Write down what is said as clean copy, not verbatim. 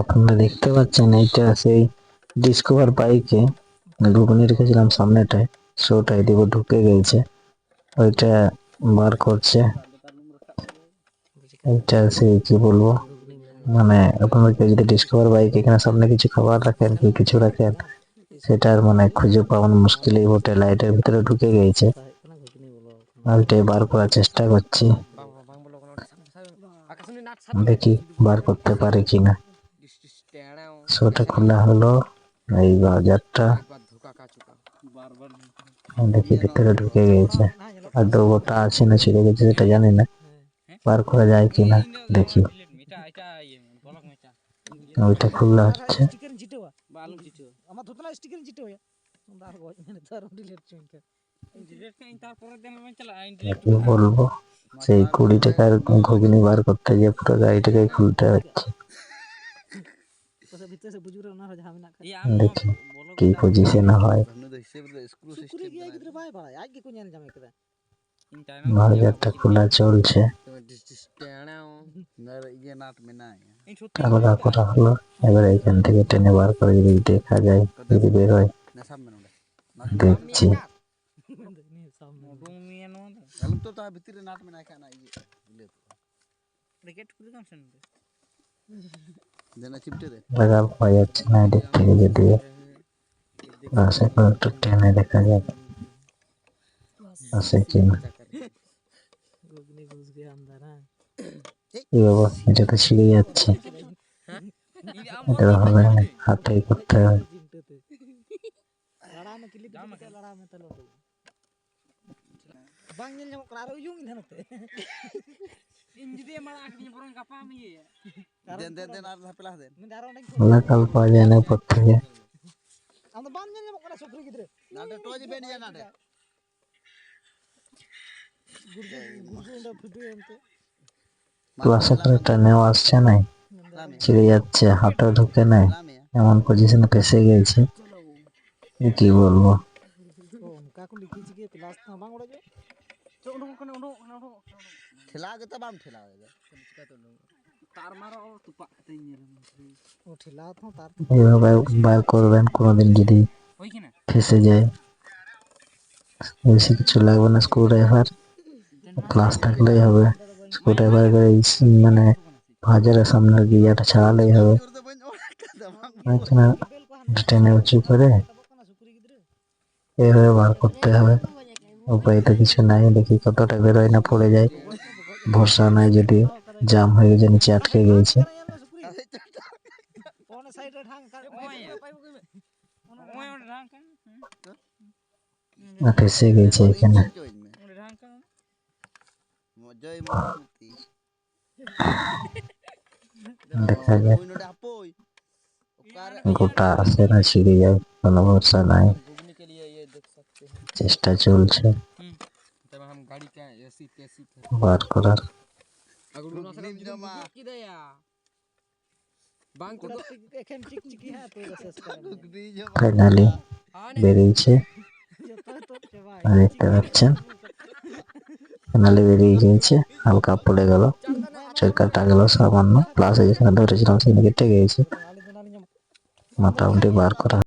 আপনারা দেখতে পাচ্ছেন এইটা সেই ডিসকভার বাইকে ঘুগনি রেখেছিলাম সামনেটায়, শোটাই দিব ঢুকে গেছে, ওইটা বার করছে। এইটা সেই কি বলবো, মানে আপনাদেরকে যদি ডিসকভার বাইক এখানে সামনে কিছু খাবার রাখেন কি কিছু রাখেন, সেটার মানে খুঁজে পাওয়া মুশকিলই বটে। লাইটের ভিতরে ঢুকে গেছে, ওইটাই বার করার চেষ্টা করছি, দেখি বার করতে পারে কিনা। শোটা খোলা হলো, এই বাজারটা দেখি ভিতরে ঢুকে গেছে, আর গোটা আছে না ছিঁড়ে গেছে সেটা জানি না, বার করা যায় কিনা দেখি। ওইটা খোলা হচ্ছে, কি বলবো, সেই 20 টাকার ঘুগনি বার করতে গিয়ে পুরো গাড়িটাকে খুলতে হচ্ছে। দেখি কি পজিশন হয়। বাজারটা খোলা চলছে, আলাদা করা হলো। এবার এখান থেকে টেনে বার করে যদি দেখা যায়, যদি বের হয় দেখছি। লাগা পাওয়া যাচ্ছে না এদিক থেকে, যদিও আশা করে একটু টেনে দেখা যাক আছে কিনা। কি বাবা, এটা তো ছিঁড়ে যাচ্ছে, এটা হবে না, হাতেই করতে হবে। লাগাল পাওয়া যায় না উপর থেকে, তো আশা করে টেনেও আসছে নাই, ছিঁড়ে যাচ্ছে, হাতে ঢুকে নাই, এমন পজিশনে ফেসে গেছে, কি বলবো। এইভাবে বার করবেন কোনোদিন যদি ফেসে যায়, বেশি কিছু লাগবে না, স্ক্রুড্রাইভার ক্লাস থাকলেই হবে। স্ক্রুড্রাইভার করে মানে ভাজারের সামনে গিয়াটা ছাড়ালেই হবে, টেনে উঁচু করে এইভাবে বার করতে হবে। উপায় তো কিছু নাই, দেখি কতটা বেরোয় না পড়ে যায়, ভরসা নাই, যদি জাম হয়ে গেছে, নিচে আটকে গেছে, ফেসে গেছে এখানে। দেখা যায় গোটা আসে না ছিঁড়ে যায়, কোনো ভরসা নাই, চেষ্টা চলছে বার করার। ফাইনালি বেরিয়েছে, দেখতে পাচ্ছেন ফাইনালি বেরিয়ে গিয়েছে, হালকা পড়ে গেল, কাটা গেল সামান্য, প্লাসে যেখানে ধরেছিলাম সেখানে কেটে গেছে, মোটামুটি বার করা।